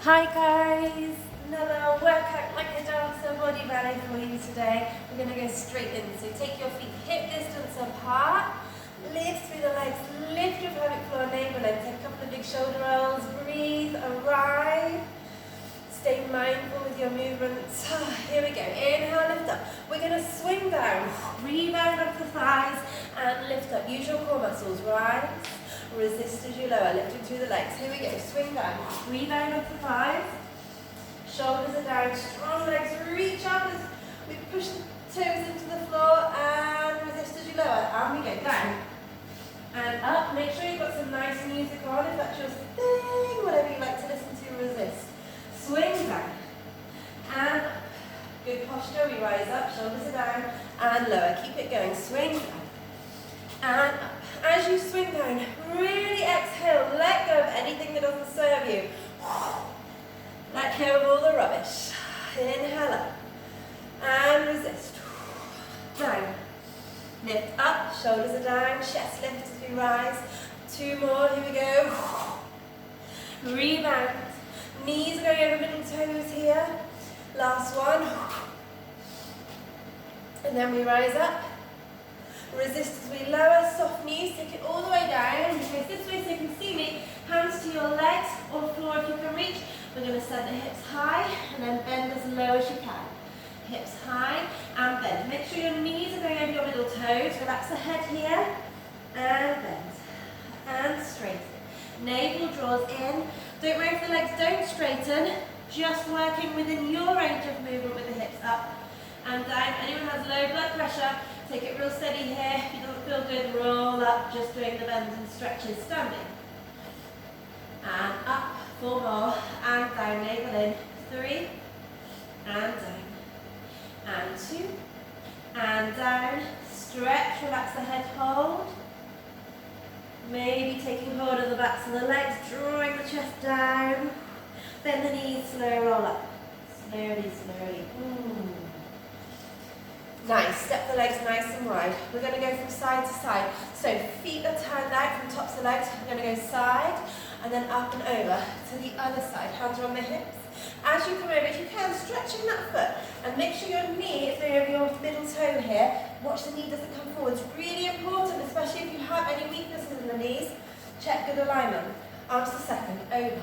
Hi guys, another workout like a dancer body ballet for you today. We're going to go straight in. So take your feet hip distance apart, lift through the legs, lift your pelvic floor, navel in. Take a couple of big shoulder rolls, breathe, arrive. Stay mindful with your movements. Here we go. Inhale, lift up. We're going to swing down, rebound up the thighs and lift up. Use your core muscles. Rise. Resist as you lower, lifting through the legs. Here we go, swing down, rebound up the thighs, shoulders are down, strong legs, reach up as we push the toes into the floor and resist as you lower. And we go down and up. Make sure you've got some nice music on if that's your thing, whatever you like to listen to, resist. Swing down and up. Good posture, we rise up, shoulders are down and lower. Keep it going, swing down and up. As you swing down, really exhale, let go of anything that doesn't serve you. Let go of all the rubbish. Inhale up and resist. Down. Lift up, shoulders are down, chest lift as we rise. Two more, here we go. Rebound. Knees are going over middle toes here. Last one. And then we rise up. Resist as we lower, soft knees, take it all the way down. You face this way so you can see me. Hands to your legs or floor if you can reach. We're going to set the hips high and then bend as low as you can. Hips high and bend. Make sure your knees are going over your middle toes. Relax the head here and bend. And straighten. Navel draws in. Don't worry if the legs don't straighten. Just working within your range of movement with the hips up and down. Anyone has low blood pressure, take it real steady here. If it doesn't feel good, roll up, just doing the bends and stretches standing. And up, four more, and down, navel in, three, and down, and two, and down, stretch, relax the head, hold. Maybe taking hold of the backs of the legs, drawing the chest down, bend the knees, slow roll up, slowly, slowly. Nice, step the legs nice and wide. We're going to go from side to side. So feet are turned out from tops of legs. We're going to go side and then up and over to the other side. Hands are on the hips. As you come over, if you can, stretching that foot and make sure your knee is going over your middle toe here. Watch the knee doesn't come forward. It's really important, especially if you have any weaknesses in the knees. Check good alignment. Arms to second, over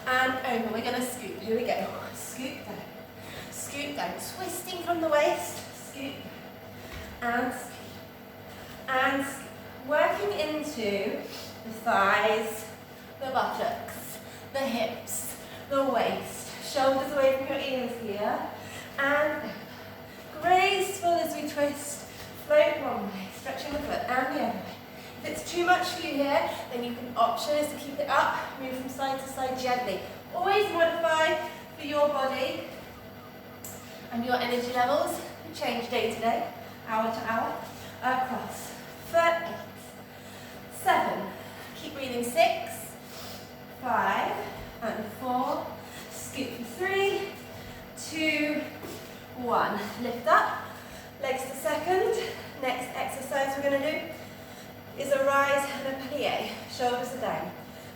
and over. We're going to scoop. Here we go. Scoop down. Scoop down. Twisting from the waist. Scoop and scoop and scoop. Working into the thighs, the buttocks, the hips, the waist. Shoulders away from your ears here. And graceful as we twist. Float one way, stretching the foot and the other way. If it's too much for you here, then you can option is to keep it up, move from side to side gently. Always modify for your body and your energy levels. Change day to day, hour to hour, across. For 8, 7, keep breathing, 6, 5, and 4, scoop for 3, 2, 1. Lift up, legs to second. Next exercise we're going to do is a rise and a plie. Shoulders are down.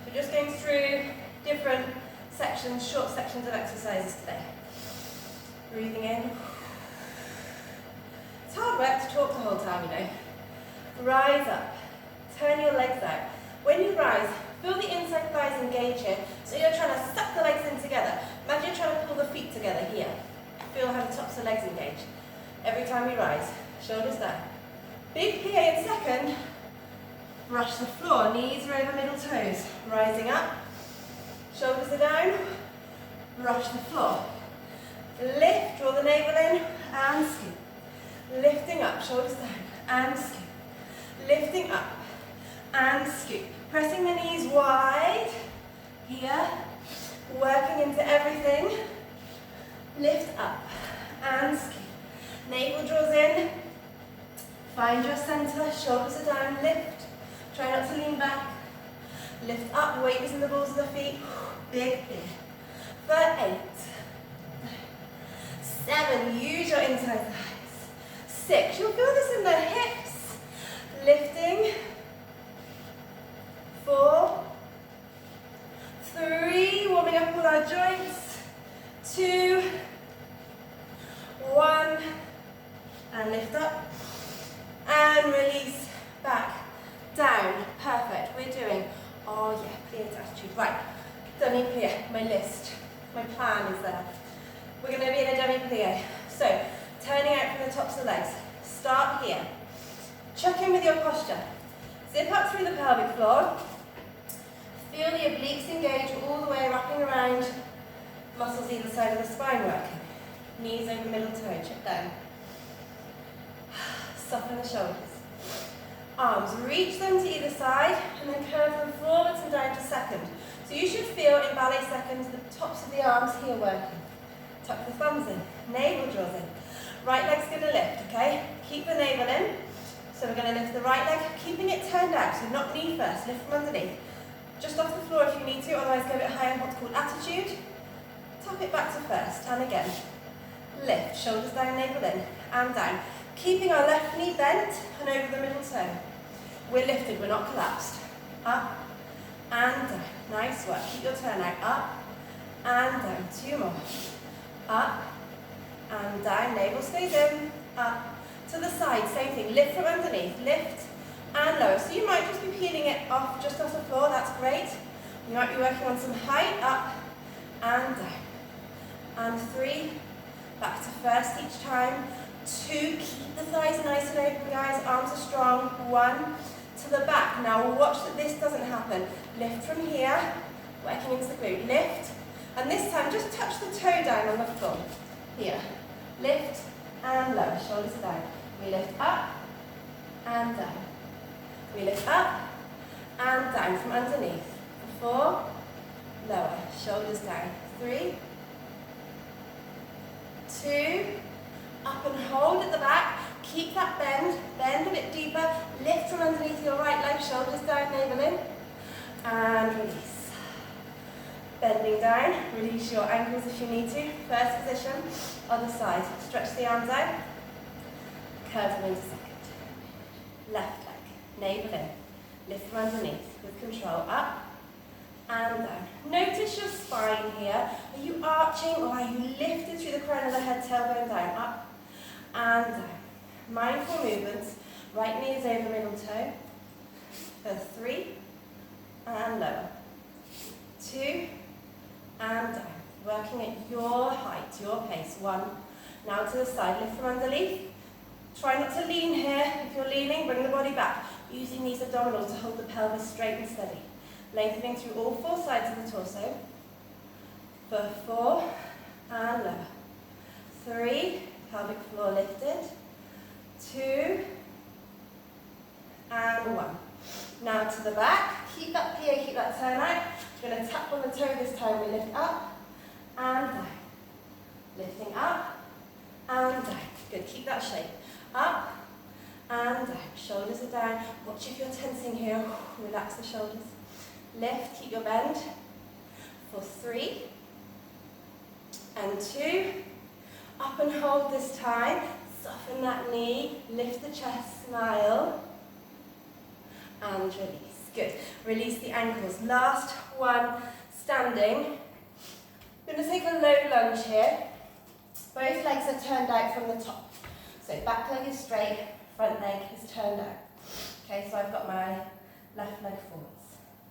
We're just going through different sections, short sections of exercises today. Breathing in. It's hard work to talk the whole time, you know. Rise up. Turn your legs out. When you rise, feel the inside thighs engage here. So you're trying to suck the legs in together. Imagine you're trying to pull the feet together here. Feel how the tops of the legs engage. Every time you rise, shoulders down. Big plie in second. Brush the floor, knees are over middle toes. Rising up. Shoulders are down. Brush the floor. Lift, draw the navel in, and scoop. Lifting up, shoulders down, and scoop. Lifting up, and scoop. Pressing the knees wide, here. Working into everything. Lift up, and scoop. Navel draws in. Find your center, shoulders are down, lift. Try not to lean back. Lift up, weight is in the balls of the feet. Big, big. For 8, 7, use your inside thighs. 6, you'll feel this in the hips. Lifting. 4, 3, warming up all our our joints. 2, 1, and lift up, and release back, down. Perfect. We're doing, oh yeah, plié attitude. Right, demi-plié, my list, my plan is there. We're going to be in a demi-plié. So, turning out from the tops of the legs. Start here. Check in with your posture. Zip up through the pelvic floor. Feel the obliques engage all the way, wrapping around. Muscles either side of the spine working. Knees over middle toe, check down. Soften the shoulders. Arms, reach them to either side and then curve them forwards and down to second. So you should feel in ballet seconds the tops of the arms here working. Tuck the thumbs in, navel draws in. Right leg's going to lift, okay? Keep the navel in. So we're going to lift the right leg, keeping it turned out, so not knee first, lift from underneath. Just off the floor if you need to, otherwise go a bit higher in what's called attitude. Tap it back to first, and again. Lift, shoulders down, navel in, and down. Keeping our left knee bent and over the middle toe. We're lifted, we're not collapsed. Up and down. Nice work. Keep your turn out. Up and down. 2 more. Up and down. Navel stays in. Up to the side. Same thing. Lift from underneath. Lift and lower. So you might just be peeling it off just off the floor. That's great. You might be working on some height. Up and down. And 3. Back to first each time. 2, keep the thighs nice and open, guys. Arms are strong. 1, to the back. Now watch that this doesn't happen. Lift from here, working into the glute. Lift, and this time just touch the toe down on the floor. Here. Lift and lower. Shoulders are down. We lift up and down. We lift up and down from underneath. 4, lower. Shoulders down. 3, 2, up and hold at the back. Keep that bend. Bend a bit deeper. Lift from underneath your right leg. Shoulders down, navel in. And release. Bending down. Release your ankles if you need to. First position. Other side. Stretch the arms out. Curve them into second. Left leg. Navel in. Lift from underneath with control. Up and down. Notice your spine here. Are you arching or are you lifted through the crown of the head, tailbone down? Up and down. Mindful movements. Right knee is over middle toe. For 3 and lower. 2 and down. Working at your height, your pace. 1. Now to the side. Lift from underneath. Try not to lean here. If you're leaning, bring the body back. Using these abdominals to hold the pelvis straight and steady. Lengthening through all 4 sides of the torso. For 4 and lower. 3, pelvic floor lifted. 2 and 1. Now to the back. Keep that plie, keep that turn out. We're going to tap on the toe this time. We lift up and down. Lifting up and down. Good, keep that shape. Up and down. Shoulders are down. Watch if you're tensing here. Relax the shoulders. Lift, keep your bend. For 3 and 2. Up and hold this time. Soften that knee. Lift the chest, smile. And release. Good. Release the ankles. Last one, standing. I'm going to take a low lunge here. Both legs are turned out from the top. So back leg is straight, front leg is turned out. Okay, so I've got my left leg forwards.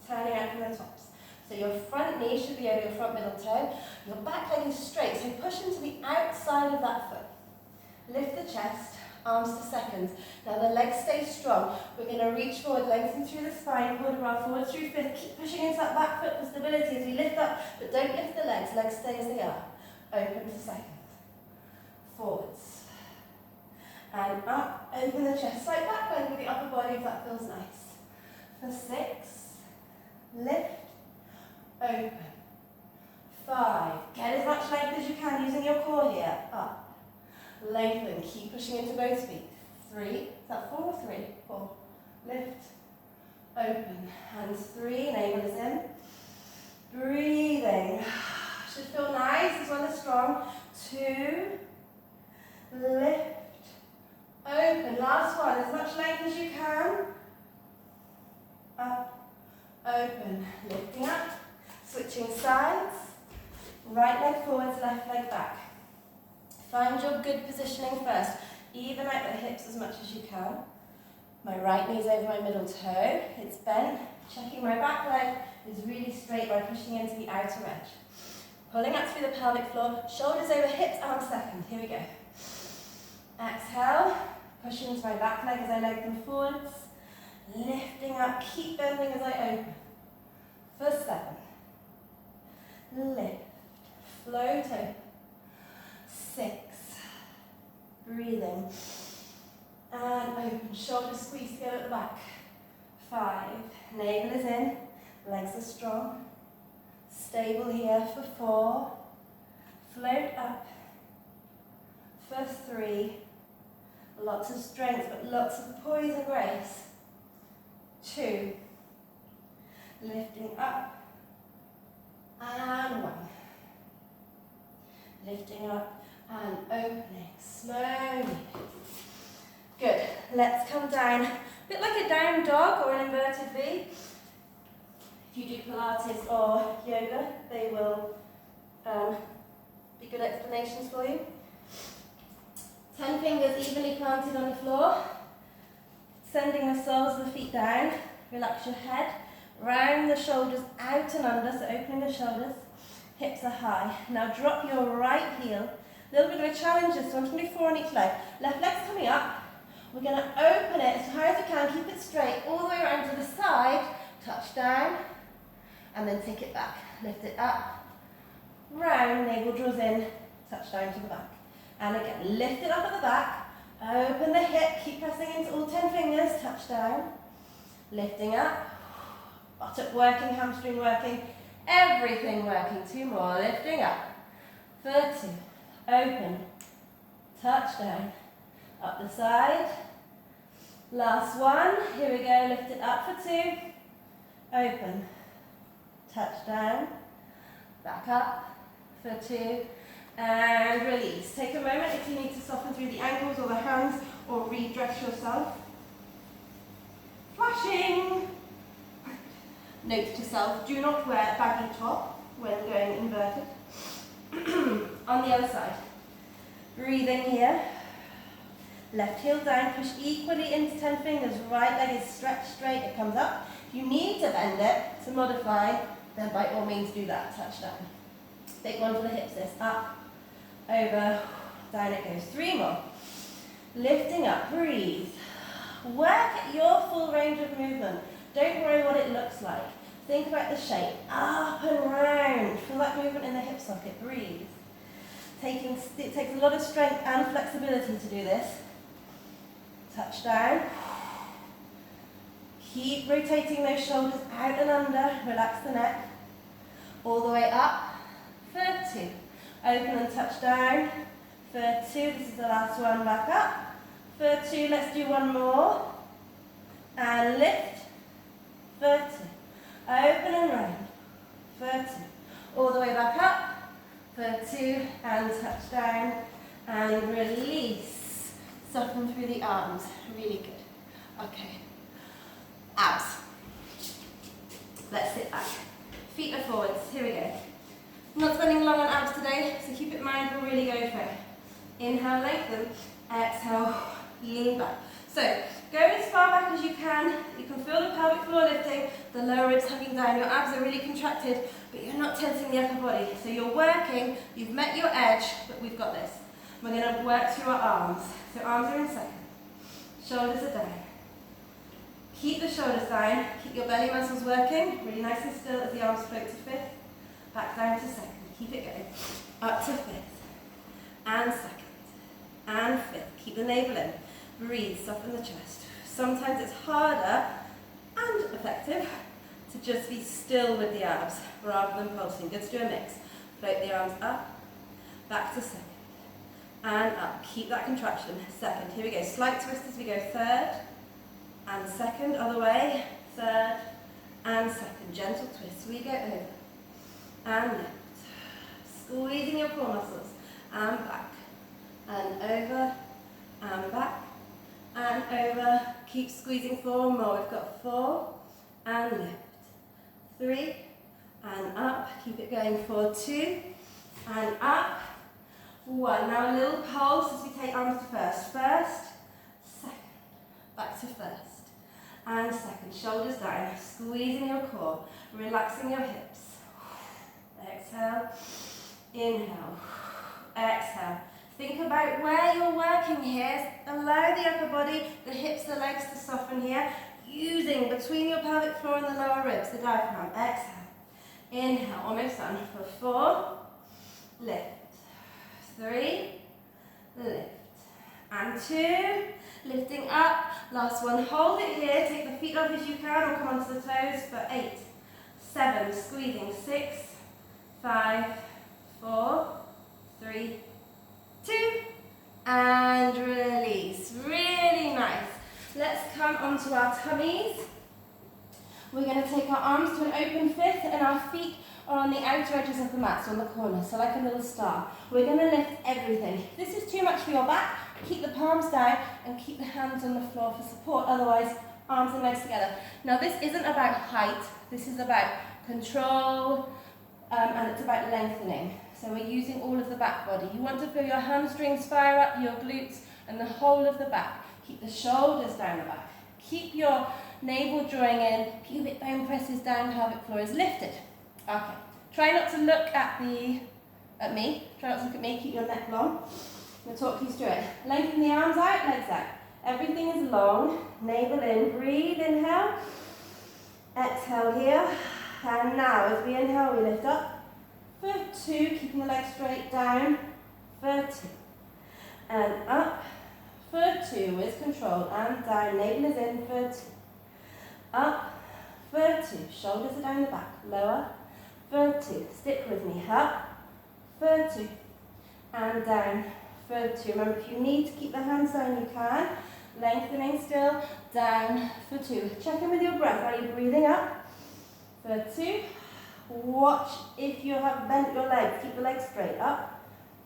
Turning out from the tops. So your front knee should be over your front middle toe. Your back leg is straight, so push into the outside of that foot. Lift the chest, arms to seconds. Now the legs stay strong. We're going to reach forward, lengthen through the spine, forward through fifth. Keep pushing into that back foot for stability as we lift up, but don't lift the legs. Legs stay as they are. Open to seconds. Forwards. And up, open the chest. Slight back bend with the upper body if that feels nice. For 6. Lift. Open. 5. Get as much length as you can using your core here. Up. Lengthen. Keep pushing into both feet. 3. Is that 4 or 3? 4. Lift. Open. And 3. Navel is in. Breathing. Should feel nice as well as strong. 2. Lift. Open. Last one. As much length as you can. Up. Open. Lifting up. Switching sides. Right leg forwards, left leg back. Find your good positioning first. Even out the hips as much as you can. My right knee's over my middle toe. It's bent. Checking my back leg is really straight by pushing into the outer edge. Pulling up through the pelvic floor. Shoulders over hips, arms second. Here we go. Exhale. Push into my back leg as I lengthen forwards. Lifting up. Keep bending as I open. For 7. Lift. Float over. 6. Breathing. And open. Shoulders squeeze together at the back. 5. Navel is in. Legs are strong. Stable here for 4. Float up. For 3. Lots of strength, but lots of poise and grace. 2. Lifting up. And 1. Lifting up and opening slowly. Good. Let's come down. A bit like a down dog or an inverted V. If you do Pilates or yoga, they will be good explanations for you. 10 fingers evenly planted on the floor. Sending the soles of the feet down. Relax your head. Round the shoulders out and under, so opening the shoulders. Hips are high. Now drop your right heel. A little bit of a challenge this one. I'm going to do 4 on each leg. Left leg's coming up. We're going to open it as high as you can. Keep it straight all the way around to the side. Touch down. And then take it back. Lift it up. Round. Navel draws in. Touch down to the back. And again, lift it up at the back. Open the hip. Keep pressing into all 10 fingers. Touch down. Lifting up. Buttock working. Hamstring working. Everything working. 2 more. Lifting up. For 2. Open. Touch down. Up the side. Last one. Here we go. Lift it up for 2. Open. Touch down. Back up for 2. And release. Take a moment if you need to soften through the ankles or the hands or redress yourself. Flashing. Note to self, do not wear a baggy top when going inverted. On the other side. Breathing here. Left heel down, push equally into 10 fingers. Right leg is stretched straight, it comes up. If you need to bend it to modify, then by all means do that. Touch down. Big one for the hips this. Up, over, down it goes. 3 more. Lifting up, breathe. Work at your full range of movement. Don't worry what it looks like. Think about the shape. Up and round. Feel that movement in the hip socket. Breathe. It takes a lot of strength and flexibility to do this. Touch down. Keep rotating those shoulders out and under. Relax the neck. All the way up. For 2. Open and touch down. For 2. This is the last one. Back up. For 2. Let's do 1 more. And lift. For 2. Open and round. For 2. All the way back up. For 2. And touch down. And release. Soften through the arms. Really good. Okay. Abs. Let's sit back. Feet are forwards. Here we go. I'm not spending long on abs today, so keep it in mind we'll really go for it. Inhale, lengthen. Exhale, lean back. So, go as far back as you can. You can feel the pelvic floor lifting, the lower ribs hugging down. Your abs are really contracted, but you're not tensing the upper body. So you're working, you've met your edge, but we've got this. We're going to work through our arms. So arms are in second. Shoulders are down. Keep the shoulders down. Keep your belly muscles working. Really nice and still as the arms float to 5th. Back down to 2nd. Keep it going. Up to 5th. And 2nd. And 5th. Keep the navel in. Breathe. Soften the chest. Sometimes it's harder and effective to just be still with the abs rather than pulsing. Good to do a mix. Float the arms up. Back to 2nd. And up. Keep that contraction. 2nd. Here we go. Slight twist as we go. 3rd. And 2nd. Other way. 3rd. And 2nd. Gentle twist. We go over. And lift. Squeezing your core muscles. And back. And over. And back. And over. Keep squeezing 4 more. We've got 4. And lift. 3. And up. Keep it going for 2. and up. 1. Now a little pulse as we take arms to first. First, second, back to first, and second. Shoulders down, squeezing your core, relaxing your hips. Exhale, inhale, exhale. Think about where you're working here. Allow the upper body, the hips, the legs to soften here. Using between your pelvic floor and the lower ribs, the diaphragm. Exhale. Inhale, almost done. For 4, lift. 3, lift. And 2, lifting up. Last one, hold it here. Take the feet up if you can, or come onto the toes for 8, 7, squeezing. 6, 5, 4, 3, 2, and release. Really nice. Let's come onto our tummies. We're going to take our arms to an open fifth and our feet are on the outer edges of the mat, so on the corner, so like a little star. We're going to lift everything. If this is too much for your back, keep the palms down and keep the hands on the floor for support, otherwise arms and legs together. Now this isn't about height, this is about control and it's about lengthening. So we're using all of the back body. You want to feel your hamstrings fire up, your glutes and the whole of the back. Keep the shoulders down the back. Keep your navel drawing in, pubic bone presses down, pelvic floor is lifted. Okay. Try not to look at me. Try not to look at me, keep your neck long. We'll talk you through it. Lengthen the arms out, legs out. Everything is long. Navel in, breathe, inhale. Exhale here. And now as we inhale, we lift up. For 2, keeping the legs straight down. For 2. And up. For 2 with control. And down. Navel is in for 2. Up. For 2. Shoulders are down the back. Lower. For 2. Stick with me. Up. For 2. And down. For 2. Remember, if you need to keep the hands down, you can. Lengthening still. Down. For 2. Check in with your breath. Are you breathing up? For 2. Watch if you have bent your legs. Keep the legs straight. Up.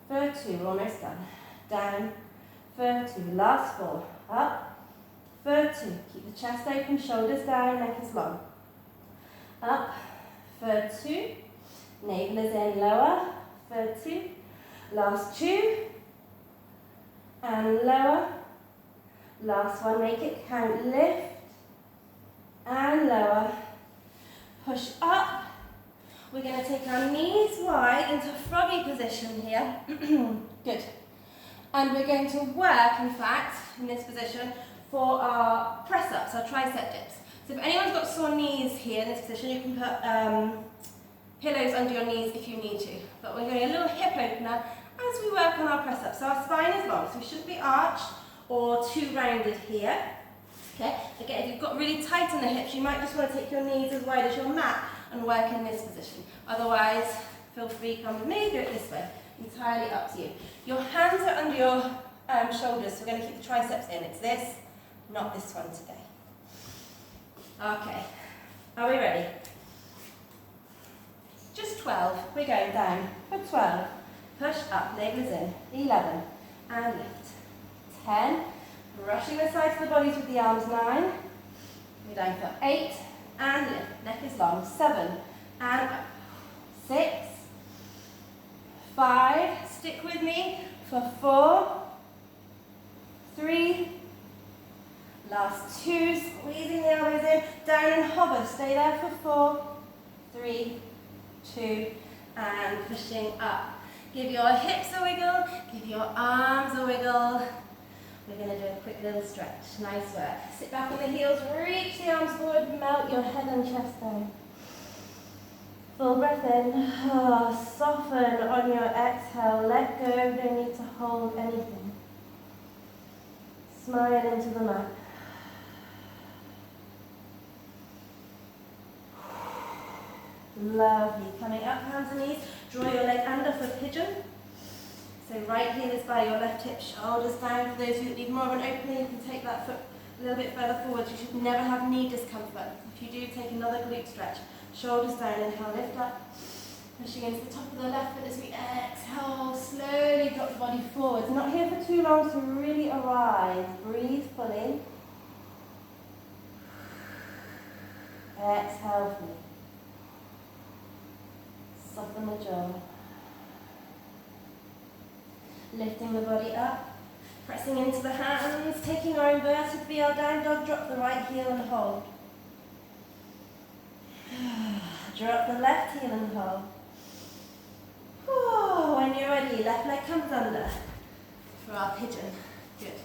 For 2. We're almost done. Down. For 2. Last 4. Up. For 2. Keep the chest open, shoulders down, neck is long. Up. For 2. Navel is in, lower. For 2. Last 2. And lower. Last one, make it count. Lift. And lower. Push up. We're going to take our knees wide into froggy position here. Good. And we're going to work, in fact, in this position, for our press-ups, our tricep dips. So if anyone's got sore knees here in this position, you can put pillows under your knees if you need to. But we're going a little hip opener as we work on our press-ups. So our spine is long, so we shouldn't be arched or too rounded here. Okay. Again, if you've got really tight in the hips, you might just want to take your knees as wide as your mat and work in this position. Otherwise, feel free, come with me, do it this way. Entirely up to you. Your hands are under your shoulders, so we're going to keep the triceps in. It's this, not this one today. Okay, are we ready? Just 12, we're going down for 12. Push up, navel is in. 11, and lift. 10, brushing the sides of the bodies with the arms. 9, we're down for 8, and lift. Neck is long. 7, and up. 6, 5, stick with me, for 4, 3, last 2, squeezing the elbows in, down and hover, stay there for 4, 3, 2, and pushing up. Give your hips a wiggle, give your arms a wiggle. We're going to do a quick little stretch, nice work. Sit back on the heels, reach the arms forward, melt your head and chest down. Full breath in, soften on your exhale, let go, don't need to hold anything. Smile into the mat. Lovely, coming up, hands and knees, draw your leg under for pigeon. So right heel is by your left hip, shoulders down. For those of you that need more of an opening, you can take that foot a little bit further forward. You should never have knee discomfort. If you do, take another glute stretch. Shoulders down, inhale, lift up. Pushing into the top of the left foot as we exhale, slowly drop the body forwards. Not here for too long, so really arise. Breathe fully. Exhale fully. Soften the jaw. Lifting the body up, pressing into the hands, taking our inverted VL down dog, drop the right heel and hold. Drop the left heel and hold. When you're ready, left leg comes under for our pigeon. Good.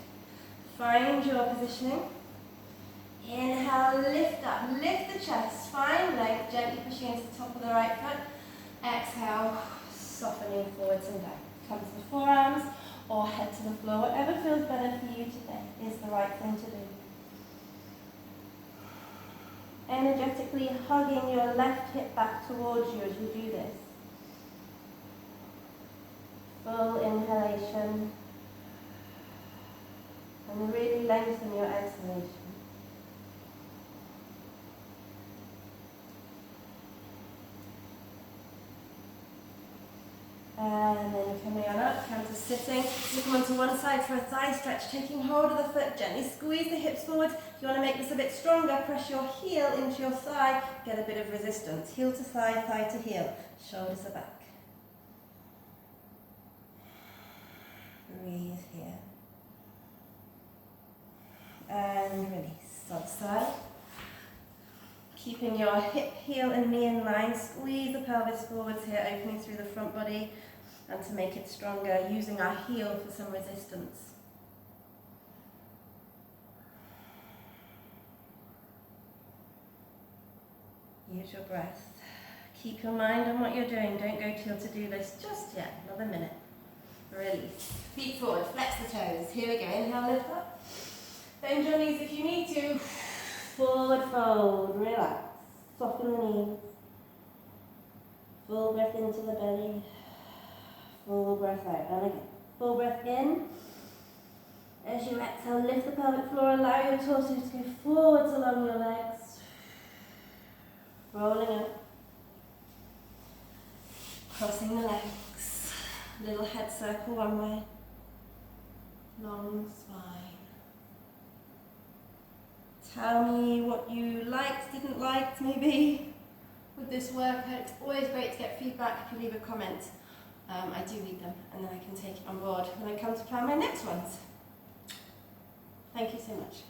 Find your positioning. Inhale, lift up, lift the chest, find length, gently pushing into the top of the right foot. Exhale, softening forwards and down. Come to the forearms or head to the floor. Whatever feels better for you today is the right thing to do. Energetically hugging your left hip back towards you as you do this. Full inhalation. And really lengthen your exhalation. And then coming on up, come to sitting. You come onto one side for a thigh stretch, taking hold of the foot, gently squeeze the hips forward. If you want to make this a bit stronger, press your heel into your thigh, get a bit of resistance. Heel to thigh, thigh to heel. Shoulders are back. Breathe here. And release. Other side. Keeping your hip, heel and knee in line. Squeeze the pelvis forwards here, opening through the front body. And to make it stronger, using our heel for some resistance. Use your breath. Keep your mind on what you're doing. Don't go to your to-do list just yet. Another minute. Release. Feet forward, flex the toes. Here we go. Inhale, lift up. Bend your knees if you need to. Forward fold. Relax. Soften the knees. Full breath into the belly. Full breath out. And again. Full breath in. As you exhale, lift the pelvic floor. Allow your torso to go forwards along your legs. Rolling up. Crossing the legs. Little head circle one way. Long spine. Tell me what you liked, didn't like, maybe, with this workout. It's always great to get feedback if you leave a comment. I do read them, and then I can take it on board when I come to plan my next ones. Thank you so much.